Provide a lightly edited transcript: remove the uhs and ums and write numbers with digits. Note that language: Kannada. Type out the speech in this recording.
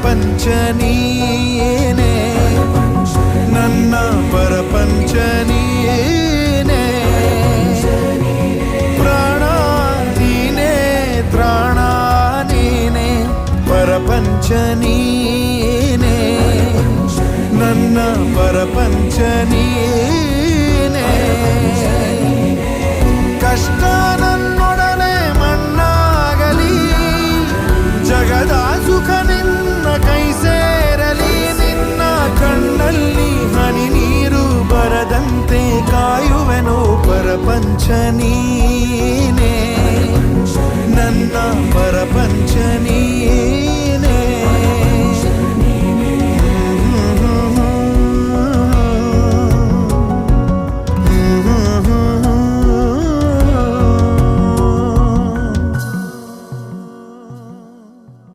ಪರಪಂಚ ನೀನೇ ನನ್ನ ಪರಪಂಚ ನೀನೇ ಪ್ರಾಣ ನೀನೇ ತ್ರಾಣ ನೀನೇ ಪರಪಂಚ ನೀನೇ ನನ್ನ ಪರಪಂಚ ನೀನೇ ಕಷ್ಟ ನನ್ನೊಡನೆ ಮಣ್ಣಾಗಲಿ ಜಗದ ಸುಖ ನಿನ್ನ ಕೈ ಸೇರಲಿ ನಿನ್ನ ಕಣ್ಣಲ್ಲಿ ಹನಿ ನೀರು ಬರದಂತೆ ಕಾಯುವೆನು ಪರಪಂಚ ನೀ